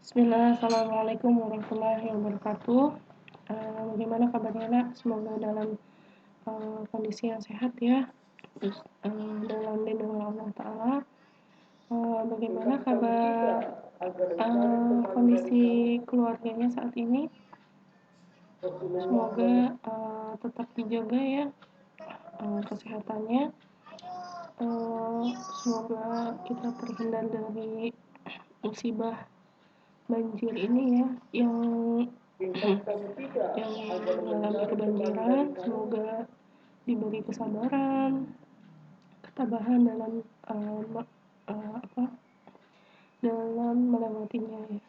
Bismillah, Assalamualaikum warahmatullahi wabarakatuh. Bagaimana kabarnya nak? Semoga dalam kondisi yang sehat ya. Terus dalam lindungan Allah Ta'ala. Bagaimana kabar kondisi keluarganya saat ini? Semoga tetap dijaga ya kesehatannya. Semoga kita terhindar dari musibah banjir ini ya, yang mengalami kebanjiran. Semoga diberi kesabaran, ketabahan dalam dalam melewatinya ya.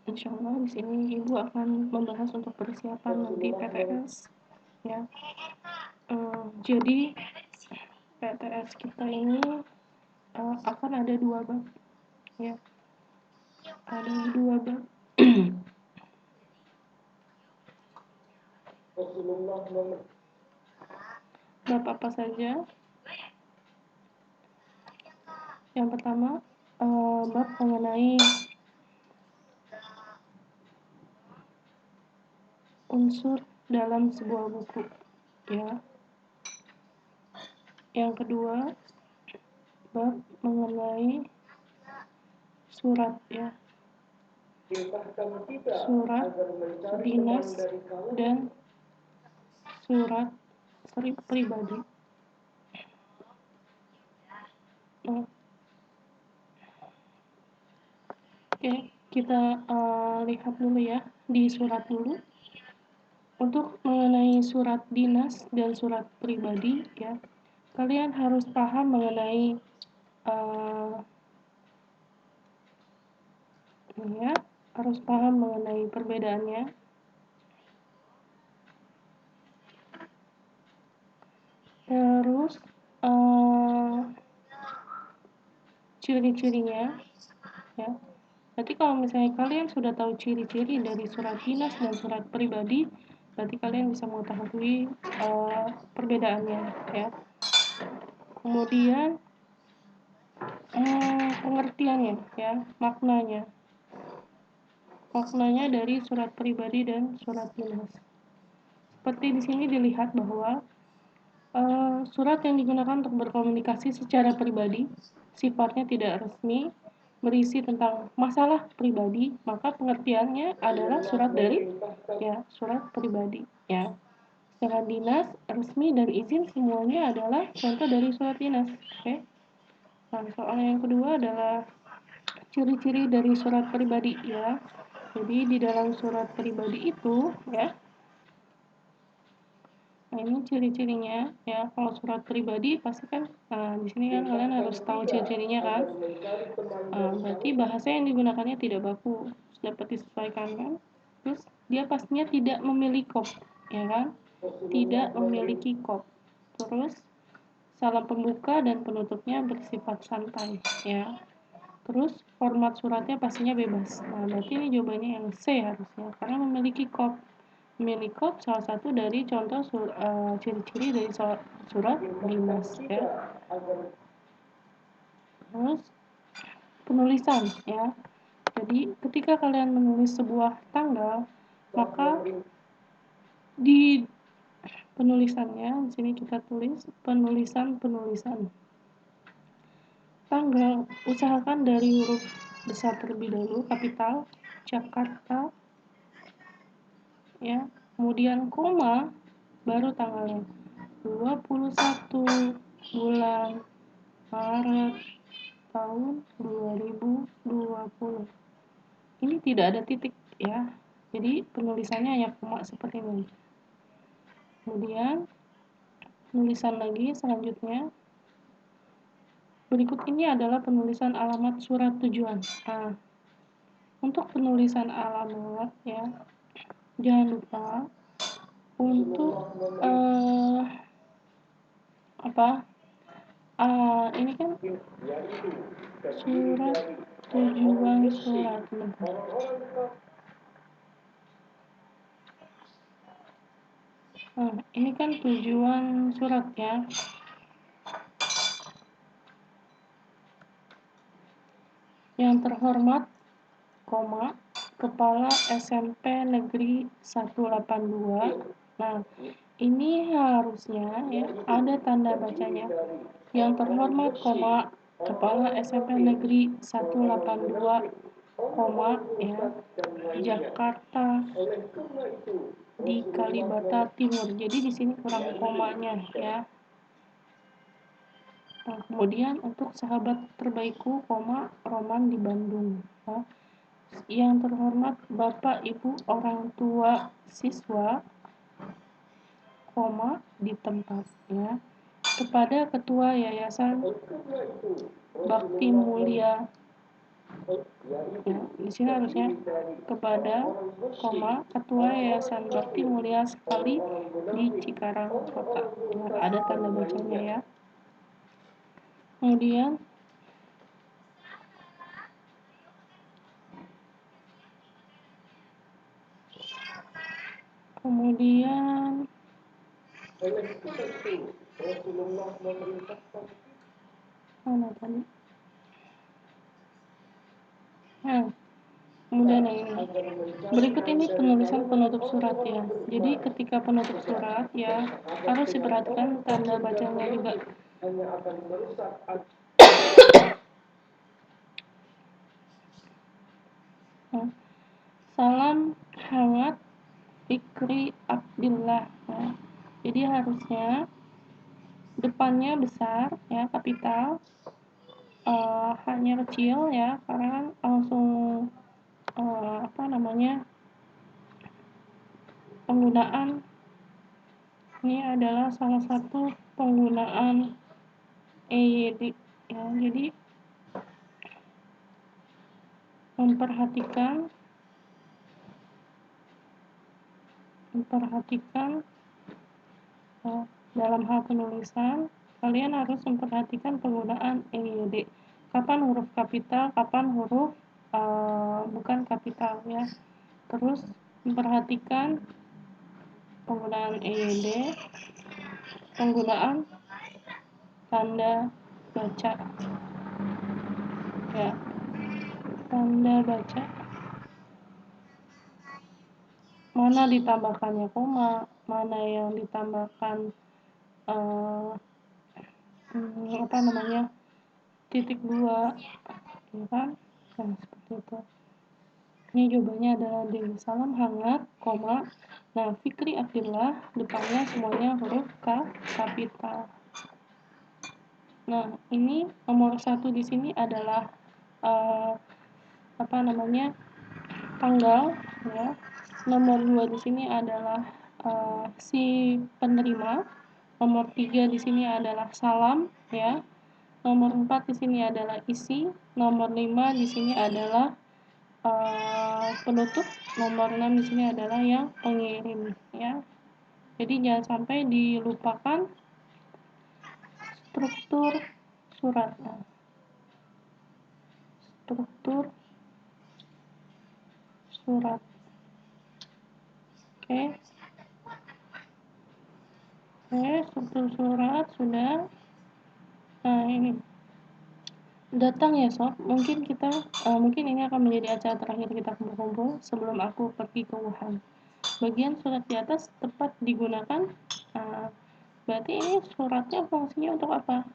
Insyaallah di sini ibu akan membahas untuk persiapan nanti PTS ya. Jadi PTS kita ini akan ada 2 bab ya. Ada 2 bab. Bab apa saja? Yang pertama bab mengenai unsur dalam sebuah buku ya. Yang kedua bab mengenai surat ya, surat dinas dan surat pribadi. Oke, kita lihat dulu ya di surat dulu. Untuk mengenai surat dinas dan surat pribadi ya, kalian harus paham mengenai harus paham mengenai perbedaannya. Terus ciri-cirinya ya. Berarti kalau misalnya kalian sudah tahu ciri-ciri dari surat dinas dan surat pribadi, berarti kalian bisa mengetahui perbedaannya ya. Kemudian pengertiannya ya, maknanya dari surat pribadi dan surat dinas. Seperti di sini dilihat bahwa surat yang digunakan untuk berkomunikasi secara pribadi sifatnya tidak resmi, berisi tentang masalah pribadi, maka pengertiannya adalah surat dari surat pribadi ya. Sedangkan dinas, resmi dan izin semuanya adalah contoh dari surat dinas. Oke. Nah, soal yang kedua adalah ciri-ciri dari surat pribadi ya. Jadi di dalam surat pribadi itu ya, nah ini ciri-cirinya ya. Kalau surat pribadi pasti kan di sini kan kalian harus tahu ciri-cirinya kan. Berarti bahasa yang digunakannya tidak baku, dapat disesuaikan kan. Terus dia pastinya tidak memiliki kop ya kan, tidak memiliki kop. Terus salam pembuka dan penutupnya bersifat santai ya. Terus format suratnya pastinya bebas. Nah, berarti ini jawabannya yang C harusnya, karena memiliki kop. Memiliki kop salah satu dari contoh ciri-ciri dari surat dinas ya. Terus penulisan ya. Jadi ketika kalian menulis sebuah tanggal, maka di penulisannya di sini kita tulis penulisan tanggal, usahakan dari huruf besar terlebih dahulu, kapital Jakarta ya, kemudian koma, baru tanggalnya 21 bulan Maret tahun 2020. Ini tidak ada titik ya, jadi penulisannya hanya koma seperti ini. Kemudian penulisan lagi selanjutnya, berikut ini adalah penulisan alamat surat tujuan. Nah, untuk penulisan alamat ya, jangan lupa untuk ini kan surat tujuan surat. Ini kan tujuan surat ya. Yang terhormat koma, Kepala SMP Negeri 182. Nah, ini harusnya ya ada tanda bacanya. Yang terhormat, koma, Kepala SMP Negeri 182, koma, ya, Jakarta di Kalibata Timur. Jadi di sini kurang komanya ya. Nah, kemudian untuk sahabat terbaikku, koma, Roman di Bandung. Ya. Yang terhormat Bapak Ibu orang tua siswa, koma, di tempat ya. Kepada Ketua Yayasan Bakti Mulia, ya, di sini harusnya kepada, koma, Ketua Yayasan Bakti Mulia sekali di Cikarang Kota. Ya, ada tanda bacanya ya. Kemudian mana tadi? Kemudian yang ini. Berikut ini penulisan penutup surat ya. Jadi ketika penutup surat ya harus diperhatikan tanda bacanya juga. Salam hangat Fikri Abdillah. Ya. Jadi harusnya depannya besar ya, kapital, hanya kecil ya, karena kan langsung penggunaan ini adalah salah satu penggunaan EYD ya. Jadi memperhatikan dalam hal penulisan kalian harus memperhatikan penggunaan EYD. Kapan huruf kapital, kapan huruf bukan kapital ya. Terus memperhatikan penggunaan EYD, penggunaan tanda baca ya, tanda baca, mana ditambahkannya koma, mana yang ditambahkan titik 2 ya kan. Nah, seperti itu. Ini jawabannya adalah D. Salam hangat, koma. Nah, Fikri Abdillah depannya semuanya huruf kapital. Nah, ini nomor 1 di sini adalah tanggal ya. Nomor 2 di sini adalah si penerima. Nomor 3 di sini adalah salam ya. Nomor 4 di sini adalah isi. Nomor 5 di sini adalah penutup. Nomor 6 di sini adalah yang pengirim ya. Jadi jangan sampai dilupakan struktur suratnya. Struktur surat. Oke, struktur surat sudah. Nah, ini datang ya sob. Mungkin ini akan menjadi acara terakhir kita kumpul-kumpul sebelum aku pergi ke Wuhan. Bagian surat di atas tepat digunakan. Berarti ini suratnya fungsinya untuk apa?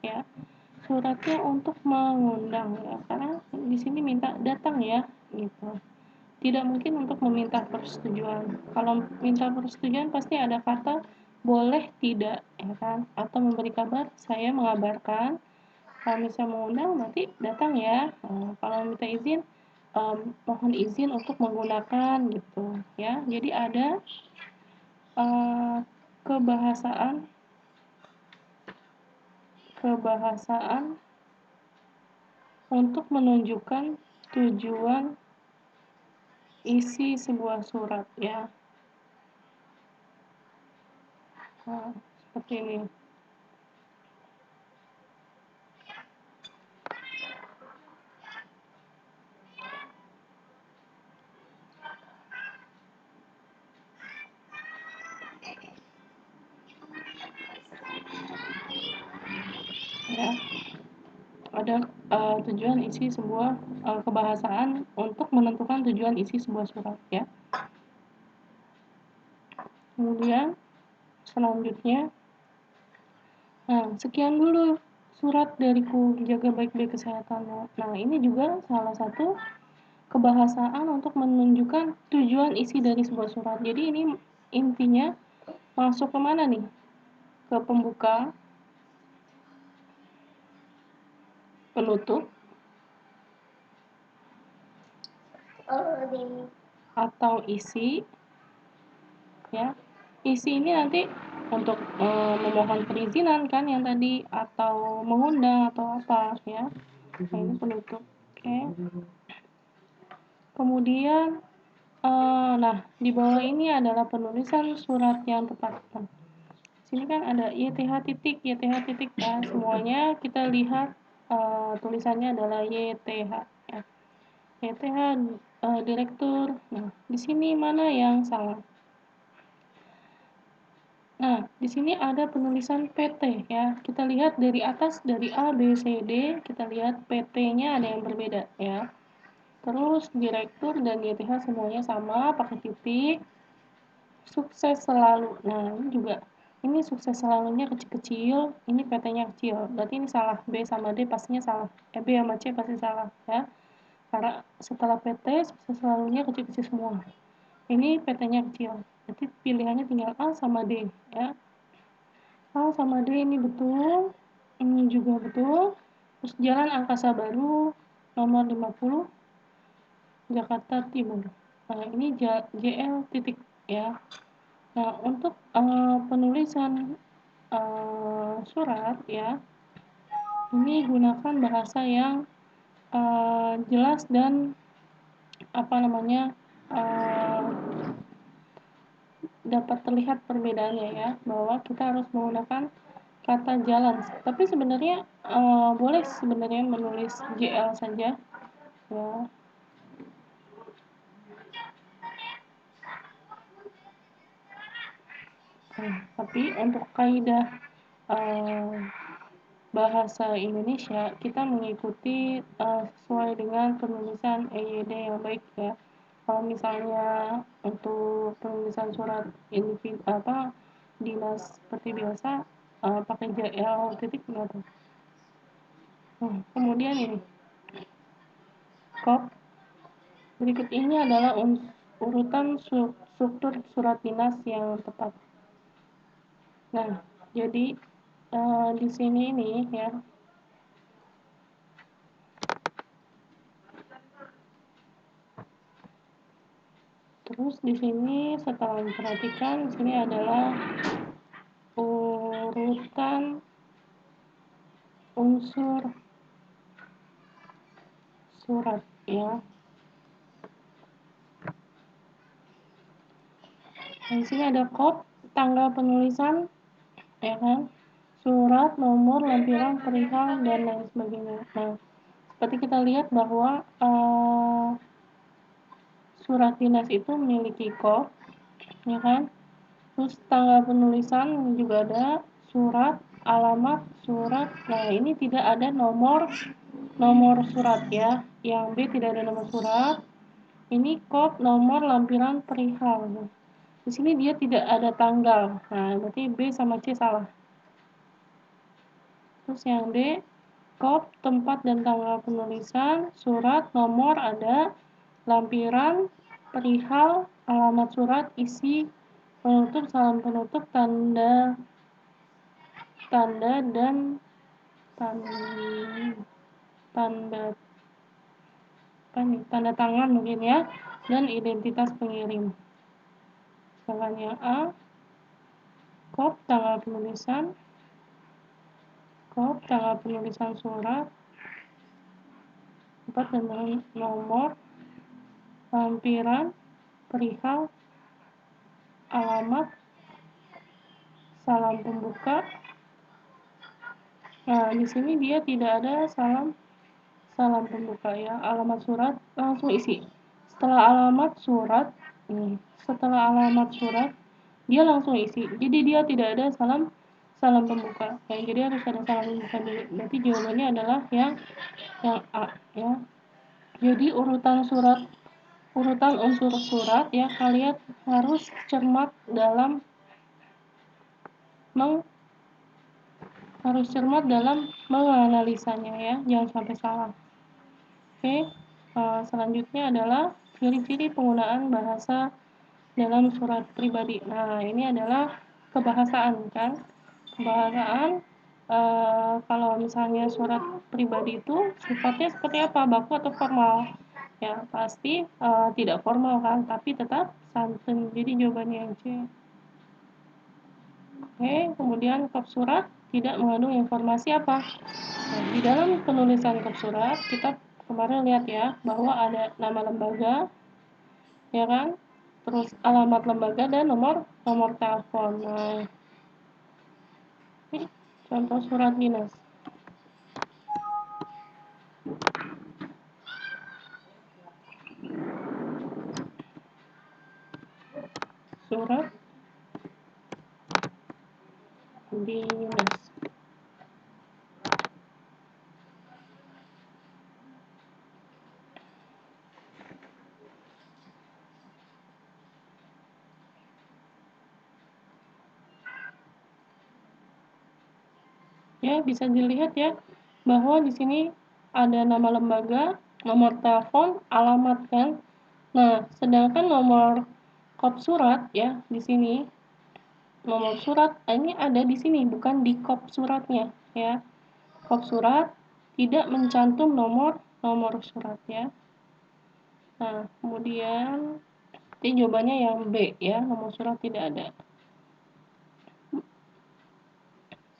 Ya, suratnya untuk mengundang ya, karena di sini minta datang ya, gitu. Tidak mungkin untuk meminta persetujuan. Kalau minta persetujuan pasti ada kata boleh, tidak, ya kan? Atau memberi kabar, saya mengabarkan. Kalau misalnya mengundang berarti datang ya. Kalau minta izin, mohon izin untuk menggunakan gitu ya. Jadi ada kebahasaan untuk menunjukkan tujuan isi sebuah surat ya. Seperti ini ya. Ada tujuan isi sebuah kebahasaan untuk menentukan tujuan isi sebuah surat ya. Kemudian selanjutnya, sekian dulu surat dariku, jaga baik-baik kesehatanmu. Nah, ini juga salah satu kebahasaan untuk menunjukkan tujuan isi dari sebuah surat. Jadi ini intinya masuk ke mana nih? Ke pembuka, penutup, atau isi ya. Isi ini nanti untuk memohon perizinan kan yang tadi, atau mengundang atau apa ya. Nah, ini penutup. Oke. Kemudian nah, di bawah ini adalah penulisan surat yang tepat. Nah, sini kan ada YTH titik ya. Semuanya kita lihat tulisannya adalah YTH ya. YTH direktur. Nah, di sini mana yang salah? Nah, di sini ada penulisan PT ya. Kita lihat dari atas, dari A, B, C, D, kita lihat PT-nya ada yang berbeda ya. Terus direktur dan YTH semuanya sama, pakai titik. Sukses selalu. Nah, ini juga, ini sukses selalunya kecil-kecil, ini PT-nya kecil. Berarti ini salah. B sama D pastinya salah. B sama C pasti salah ya. Karena setelah PT, sukses selalunya kecil-kecil semua. Ini PT-nya kecil. Berarti pilihannya tinggal A sama D ya. A sama D ini betul, ini juga betul. Terus Jalan Angkasa Baru nomor 50 Jakarta Timur. Nah, ini JL titik ya. Nah, untuk penulisan surat ya, ini gunakan bahasa yang jelas dan apa namanya dapat terlihat perbedaannya ya, bahwa kita harus menggunakan kata jalan. Tapi sebenarnya boleh sebenarnya menulis JL saja ya. Tapi untuk kaidah bahasa Indonesia kita mengikuti sesuai dengan penulisan EYD yang baik ya. Kalau misalnya untuk penulisan surat individu dinas seperti biasa pakai JL titik gitu. Kemudian ini kop. Berikut ini adalah urutan struktur surat dinas yang tepat. Nah, jadi di sini ini ya. Terus di sini setelah diperhatikan, di sini adalah urutan unsur surat ya. Di sini ada kop, tanggal penulisan, ya kan? Surat, nomor, lampiran, perihal, dan lain sebagainya. Nah, seperti kita lihat bahwa surat dinas itu memiliki kop, ya kan? Terus tanggal penulisan juga ada, surat, alamat, surat. Nah, ini tidak ada nomor surat ya. Yang B tidak ada nomor surat. Ini kop, nomor, lampiran, perihal. Di sini dia tidak ada tanggal. Nah, berarti B sama C salah. Terus yang D, kop, tempat dan tanggal penulisan, surat, nomor ada, lampiran, perihal, alamat surat, isi, penutup, salam penutup, tanda dan tanda tangan mungkin ya, dan identitas pengirim. Sedangkan yang A, kop, tanggal penulisan, kop, tanggal penulisan surat, tempat dan nomor, lampiran, perihal, alamat, salam pembuka. Nah, di sini dia tidak ada salam pembuka ya. Alamat surat langsung isi. Setelah alamat surat dia langsung isi. Jadi dia tidak ada salam salam pembuka. Ya, jadi harus ada salam pembuka dulu. Berarti jawabannya adalah yang A ya. Jadi urutan unsur surat ya, kalian harus cermat dalam menganalisanya ya, jangan sampai salah. Oke, selanjutnya adalah ciri-ciri penggunaan bahasa dalam surat pribadi. Nah, ini adalah kebahasaan kan. Kebahasaan kalau misalnya surat pribadi itu sifatnya seperti apa? Baku atau formal? Ya, pasti tidak formal kan, tapi tetap santun. Jadi jawabannya yang C. Oke, kemudian kop surat tidak mengandung informasi apa? Nah, di dalam penulisan kop surat kita kemarin lihat ya bahwa ada nama lembaga, ya kan? Terus alamat lembaga dan nomor telepon. Nah, ini contoh surat dinas. Surat dinas. Ya, bisa dilihat ya bahwa di sini ada nama lembaga, nomor telepon, alamat kan. Nah, sedangkan nomor kop surat ya di sini nomor surat ini ada di sini bukan di kop suratnya ya. Kop surat tidak mencantum nomor surat ya. Nah, kemudian ini jawabannya yang B ya, nomor surat tidak ada.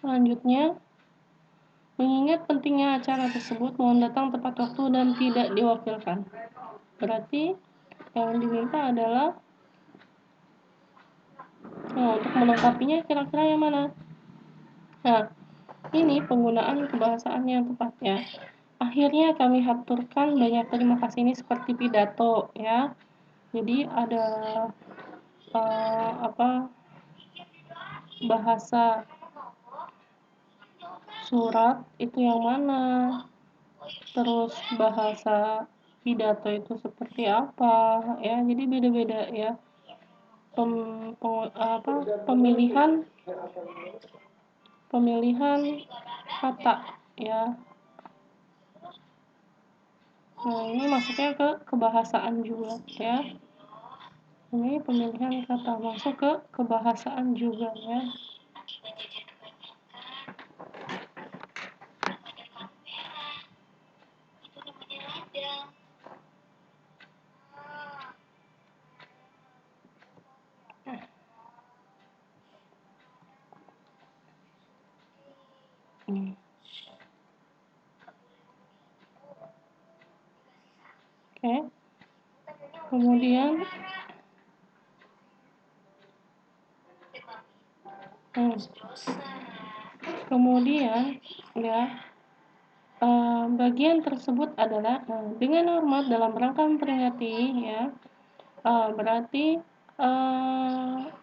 Selanjutnya, mengingat pentingnya acara tersebut, mohon datang tepat waktu dan tidak diwakilkan. Berarti yang diminta adalah untuk melengkapinya kira-kira yang mana? Nah, ini penggunaan kebahasaan yang tepat ya. Akhirnya kami haturkan banyak terima kasih ini seperti pidato ya. Jadi ada bahasa surat itu yang mana? Terus bahasa pidato itu seperti apa ya, jadi beda-beda ya pemilihan kata ya. Nah, ini masuknya ke kebahasaan juga ya, ini pemilihan kata masuk ke kebahasaan juga ya. Oke. Kemudian ya bagian tersebut adalah dengan hormat dalam rangka memperingati ya. Berarti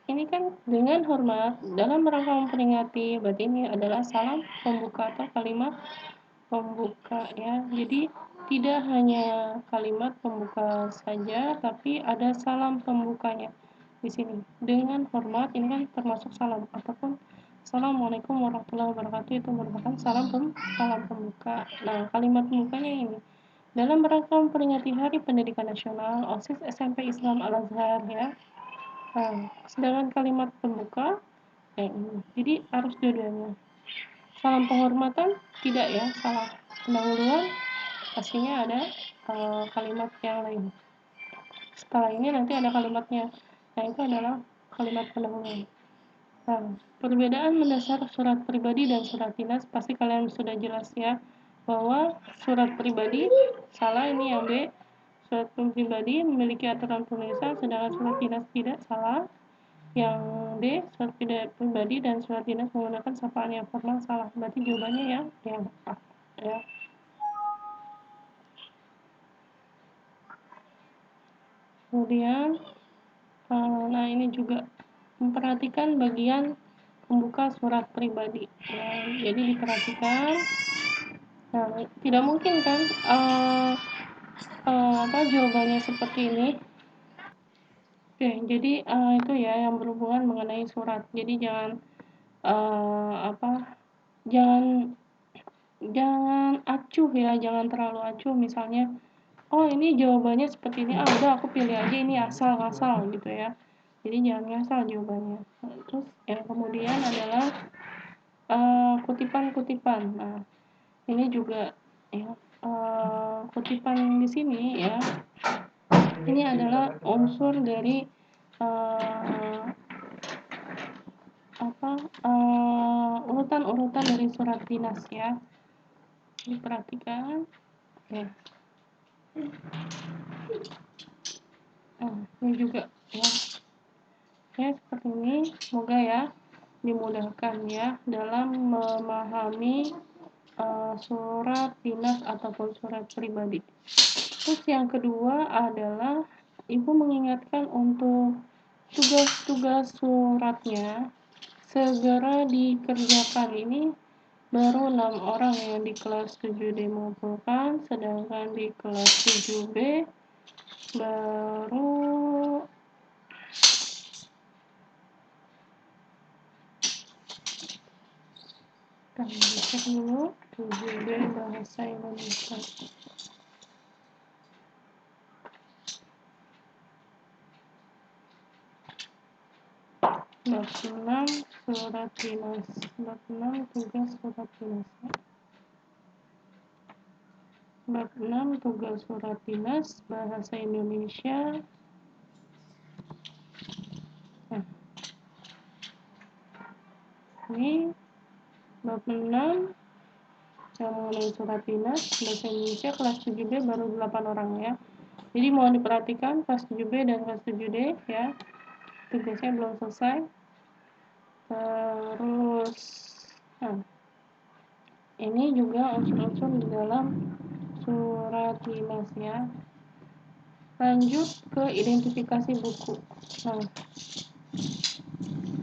ini kan dengan hormat dalam rangka memperingati, berarti ini adalah salam pembuka atau kalimat pembuka ya. Jadi tidak hanya kalimat pembuka saja, tapi ada salam pembukanya di sini. Dengan hormat ini kan termasuk salam ataupun Assalamualaikum warahmatullahi wabarakatuh, itu merupakan salam pembuka. Nah, kalimat pembukanya ini dalam rangka memperingati Hari Pendidikan Nasional OSIS SMP Islam Al-Azhar ya. Nah, sedangkan kalimat pembuka ini. Jadi harus dua-duanya. Salam penghormatan tidak ya, salah. Pendahuluan pastinya ada kalimat yang lain. Setelah ini nanti ada kalimatnya. Nah, itu adalah kalimat pendahuluan. Nah, perbedaan mendasar surat pribadi dan surat dinas pasti kalian sudah jelas ya, bahwa surat pribadi salah, ini yang B. Surat pribadi memiliki aturan penulisan, sedangkan surat dinas tidak, salah. Yang D, surat pribadi dan surat dinas menggunakan sapaan yang formal, salah. Berarti jawabannya yang A ya. Kemudian nah ini juga memperhatikan bagian membuka surat pribadi ya. Jadi diperhatikan. Nah, tidak mungkin kan jawabannya seperti ini. Oke, jadi itu ya yang berhubungan mengenai surat. Jadi jangan jangan acuh ya, jangan terlalu acuh. Misalnya, oh ini jawabannya seperti ini, udah aku pilih aja ini asal-asal gitu ya. Jadi jangan ngasal jawabannya. Terus yang kemudian adalah kutipan-kutipan. Nah, ini juga ya, kutipan di sini ya. Ini adalah unsur dari urutan-urutan dari surat dinas ya. Diperhatikan. Oke. Ini juga ya. Oke, seperti ini. Semoga ya dimudahkan ya dalam memahami surat dinas ataupun surat pribadi. Terus yang kedua adalah Ibu mengingatkan untuk tugas-tugas suratnya segera dikerjakan. Ini baru 6 orang yang di kelas 7D mengumpulkan, sedangkan di kelas 7B baru cek dulu 7B bahasa Indonesia. Bab 6 surat dinas. Bab 6 tugas surat dinas. Bab 6 tugas surat dinas bahasa Indonesia. Nah, ini bab 6 yang mengenai surat dinas bahasa Indonesia kelas 7B baru 8 orang ya. Jadi mohon diperhatikan kelas 7B dan kelas 7D ya. Tugasnya belum selesai. Terus ini juga unsur-unsur di dalam surat dinas ya. Lanjut ke identifikasi buku. Nah,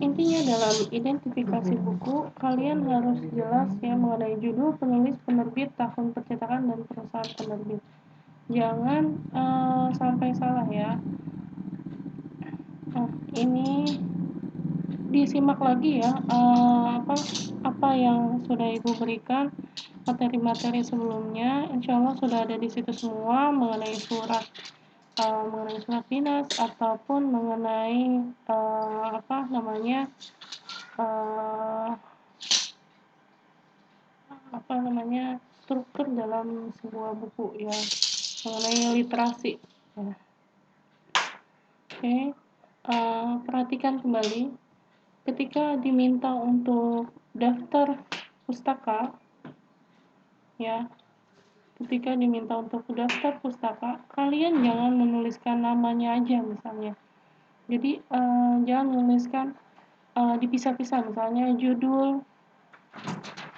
intinya dalam identifikasi buku kalian harus jelas ya mengenai judul, penulis, penerbit, tahun percetakan, dan perusahaan penerbit. Jangan sampai salah ya. Ini disimak lagi ya apa yang sudah Ibu berikan, materi-materi sebelumnya. Insya Allah sudah ada di situ semua mengenai surat dinas ataupun mengenai struktur dalam sebuah buku ya, mengenai literasi ya. Oke. Perhatikan kembali ketika diminta untuk daftar pustaka ya, kalian jangan menuliskan namanya aja misalnya. Jadi jangan menuliskan dipisah-pisah, misalnya judul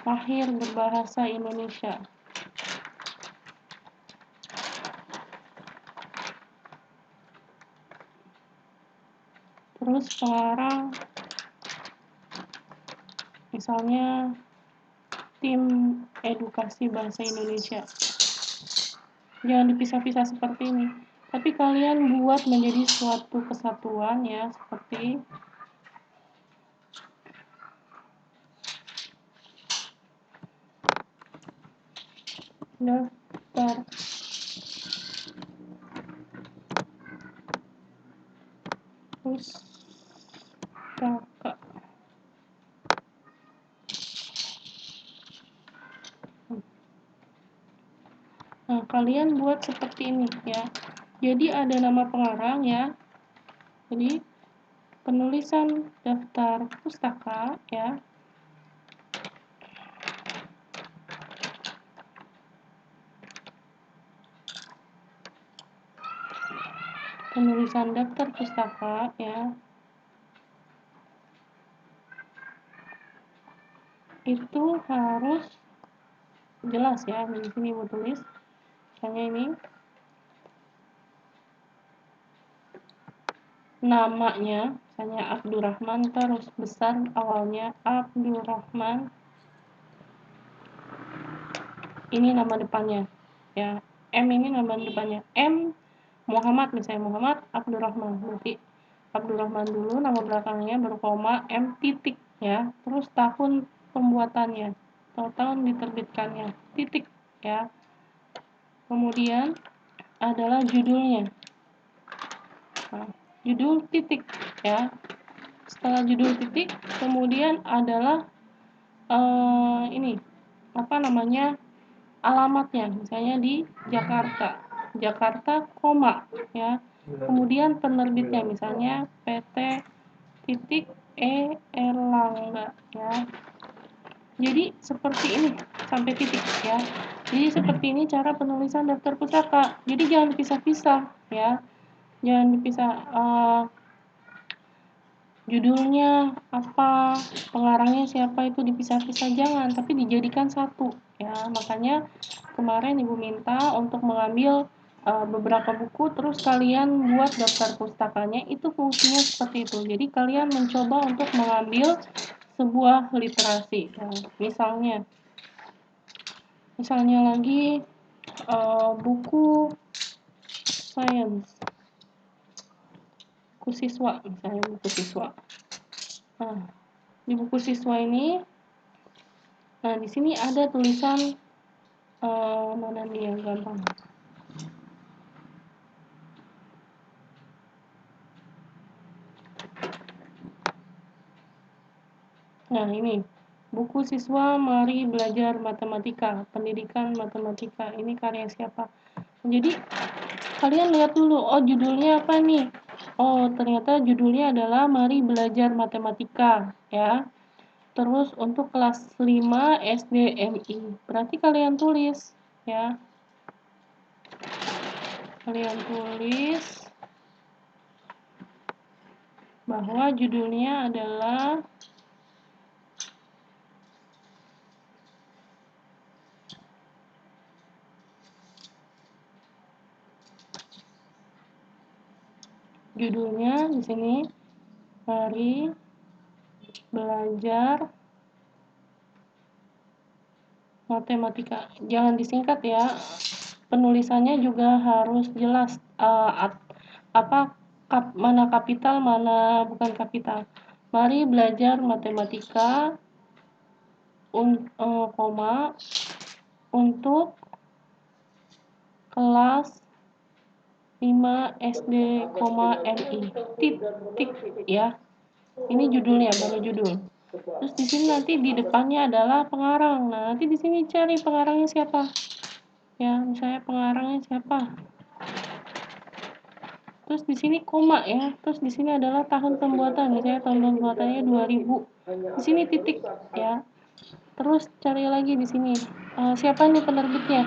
lahir berbahasa Indonesia. Terus pengarang misalnya tim edukasi bahasa Indonesia. Jangan dipisah-pisah seperti ini, tapi kalian buat menjadi suatu kesatuan ya, seperti daftar pustaka. Nah, kalian buat seperti ini ya. Jadi ada nama pengarang ya. Jadi penulisan daftar pustaka ya. Penulisan daftar pustaka ya. Itu harus jelas ya. Di sini Ibu tulis. Misalnya ini namanya, misalnya Abdurrahman, terus besar awalnya Abdurrahman, ini nama depannya, ya. M ini nama depannya. M Muhammad, misalnya Muhammad Abdurrahman, berarti Abdurrahman dulu, nama belakangnya, baru koma, M titik, ya. Terus tahun pembuatannya, atau tahun diterbitkannya, titik, ya. Kemudian adalah judulnya. Nah, judul titik, ya. Setelah judul titik, kemudian adalah ini apa namanya, alamatnya, misalnya di Jakarta, koma, ya. Kemudian penerbitnya, misalnya PT titik Erlangga, ya. Jadi seperti ini sampai titik, ya. Jadi seperti ini cara penulisan daftar pustaka. Jadi jangan dipisah-pisah, ya. Jangan dipisah, judulnya apa, pengarangnya siapa, itu dipisah-pisah, jangan, tapi dijadikan satu, ya. Makanya kemarin Ibu minta untuk mengambil beberapa buku, terus kalian buat daftar pustakanya, itu fungsinya seperti itu. Jadi kalian mencoba untuk mengambil sebuah literasi, ya. Misalnya lagi buku sains, buku siswa, misalnya buku siswa. Nah, di buku siswa ini, nah di sini ada tulisan mana nih yang gampang? Nah ini buku siswa mari belajar matematika, pendidikan matematika. Ini karya siapa? Jadi kalian lihat dulu, oh judulnya apa nih? Oh ternyata judulnya adalah mari belajar matematika, ya. Terus untuk kelas 5 SDMI. Berarti kalian tulis, ya. Kalian tulis bahwa judulnya adalah di sini mari belajar matematika. Jangan disingkat ya. Penulisannya juga harus jelas, mana kapital, mana bukan kapital. Mari belajar matematika koma untuk kelas 5 SD, MI. Titik, ya. Ini judulnya, baru judul. Terus di sini nanti di depannya adalah pengarang. Nah, nanti di sini cari pengarangnya siapa. Ya, misalnya pengarangnya siapa. Terus di sini koma, ya. Terus di sini adalah tahun pembuatan, misalnya tahun pembuatannya 2000. Di sini titik, ya. Terus cari lagi di sini. Siapa nih penerbitnya?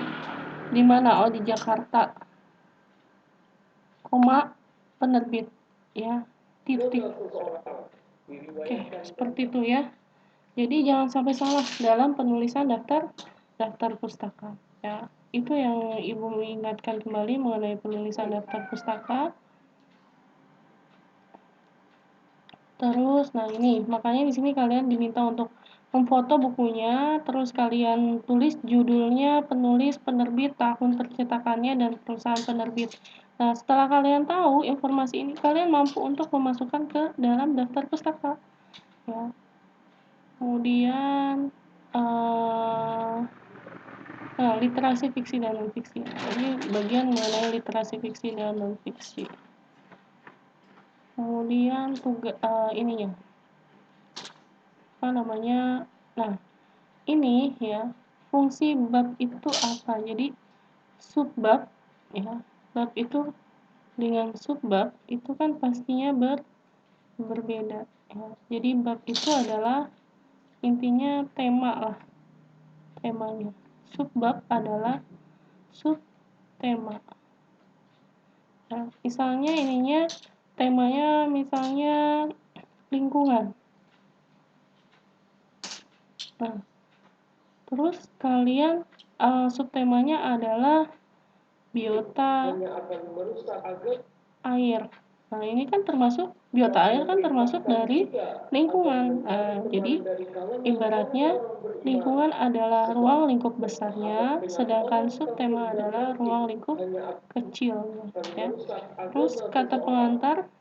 Di mana? Oh, di Jakarta. Koma penerbit, ya. Titik. Oke, seperti itu ya. Jadi jangan sampai salah dalam penulisan daftar pustaka, ya. Itu yang Ibu mengingatkan kembali mengenai penulisan daftar pustaka. Terus, nah ini makanya di sini kalian diminta untuk memfoto bukunya, terus kalian tulis judulnya, penulis, penerbit, tahun percetakannya, dan perusahaan penerbit. Nah, setelah kalian tahu informasi ini, kalian mampu untuk memasukkan ke dalam daftar pustaka, ya. Kemudian, nah, literasi fiksi dan non-fiksi. Jadi bagian mengenai literasi fiksi dan non-fiksi. Kemudian ininya apa namanya? Nah, ini ya, fungsi bab itu apa? Jadi subbab, ya, bab itu dengan subbab itu kan pastinya berbeda, ya. Jadi bab itu adalah intinya tema lah, temanya. Subbab adalah subtema. Nah, misalnya ininya temanya misalnya lingkungan. Nah, terus kalian subtemanya adalah biota air. Nah, ini kan termasuk biota air kan termasuk dari lingkungan. Jadi ibaratnya lingkungan adalah ruang lingkup besarnya, sedangkan subtema adalah ruang lingkup kecilnya, ya. Terus kata pengantar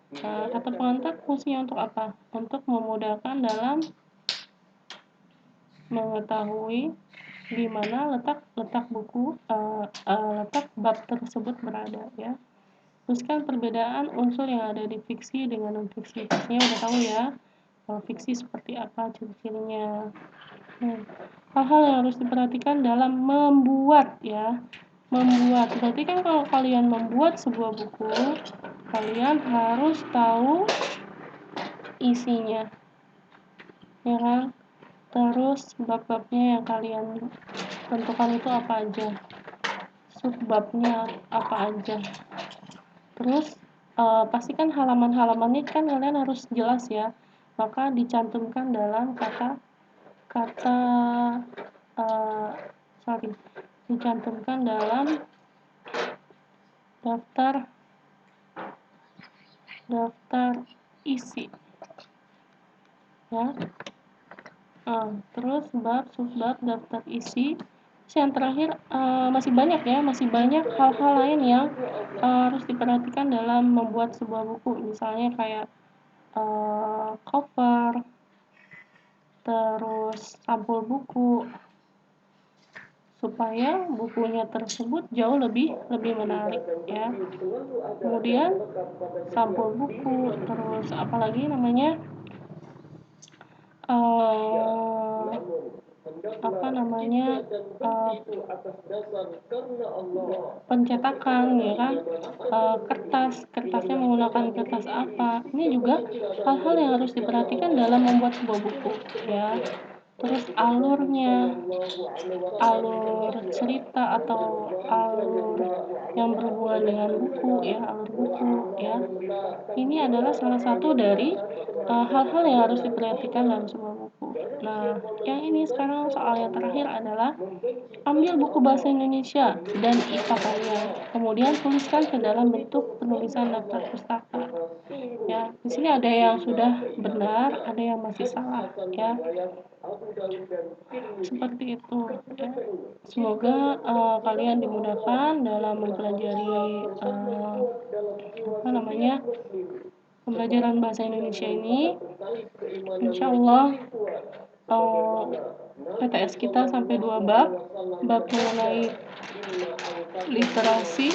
fungsinya untuk apa? Untuk memudahkan dalam mengetahui di mana letak buku letak bab tersebut berada, ya. Terus kan perbedaan unsur yang ada di fiksi dengan non fiksi. Fiksinya udah tahu ya, kalau fiksi seperti apa ciri-cirinya. Hal-hal yang harus diperhatikan dalam membuat, ya. Membuat berarti kan kalau kalian membuat sebuah buku, kalian harus tahu isinya, ya kan? Terus bab-babnya yang kalian tentukan itu apa aja, subbabnya apa aja. Terus pastikan halaman-halamannya kan kalian harus jelas ya, maka dicantumkan dalam dicantumkan dalam daftar isi, ya. Terus bab, subbab, daftar isi. Terus yang terakhir masih banyak hal-hal lain yang harus diperhatikan dalam membuat sebuah buku, misalnya kayak cover, terus sampul buku, supaya bukunya tersebut jauh lebih menarik, ya. Kemudian sampul buku, terus apalagi namanya pencetakan, ya kan, kertasnya menggunakan kertas apa, ini juga hal-hal yang harus diperhatikan dalam membuat sebuah buku, ya. Terus alur cerita atau alur yang berhubungan dengan buku, ya, alur buku, ya. Ini adalah salah satu dari hal-hal yang harus diperhatikan dalam sebuah buku. Nah, yang ini sekarang soal yang terakhir adalah ambil buku bahasa Indonesia dan IPA kalian, kemudian tuliskan ke dalam bentuk penulisan daftar pustaka. Ya, di sini ada yang sudah benar, ada yang masih salah, ya. Seperti itu, ya. Semoga kalian dimudahkan dalam mempelajari pembelajaran bahasa Indonesia ini. Insya Allah PTS kita sampai 2 bab mengenai literasi,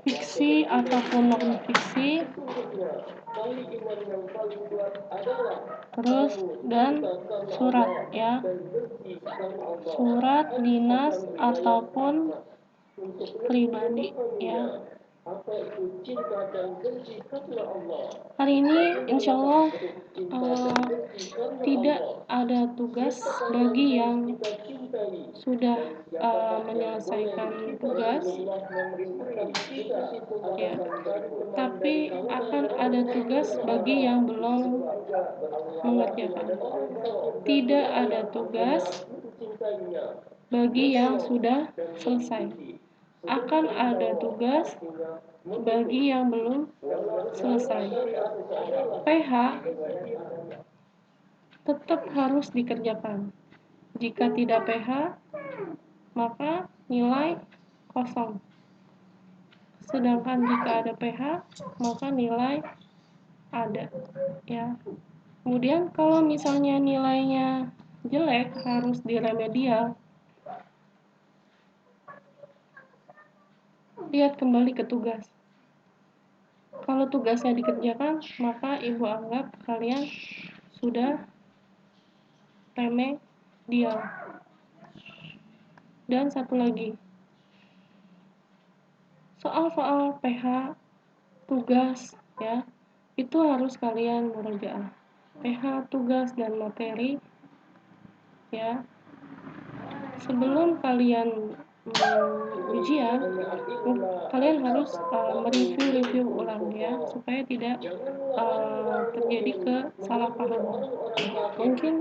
fiksi ataupun non fiksi, terus dan surat, ya, surat dinas ataupun pribadi, ya. Hari ini insya Allah tidak ada tugas bagi yang sudah menyelesaikan tugas, ya, tapi akan ada tugas bagi yang belum mengerjakan. Tidak ada tugas bagi yang sudah selesai. Akan ada tugas bagi yang belum selesai. PH tetap harus dikerjakan. Jika tidak PH, maka nilai kosong. Sedangkan jika ada PH, maka nilai ada, ya. Kemudian kalau misalnya nilainya jelek, harus diremedial. Lihat kembali ke tugas. Kalau tugasnya dikerjakan, maka ibu anggap kalian sudah remedial. Dan satu lagi, soal-soal PH, tugas, ya, itu harus kalian murajaah. PH, tugas, dan materi, ya. Sebelum kalian ujian, kalian harus, me-review ulang ya, supaya tidak, terjadi kesalahpahaman. Mungkin,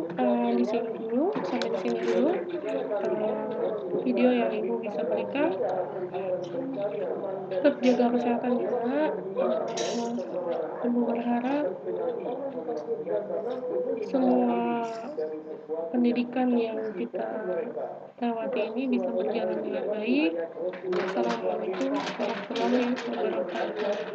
di sini dulu, sampai di sini dulu, video yang Ibu bisa berikan. Tetap jaga kesehatan juga, Ibu berharap semua pendidikan yang kita lewati ini bisa berjalan dengan baik. Assalamualaikum warahmatullahi wabarakatuh.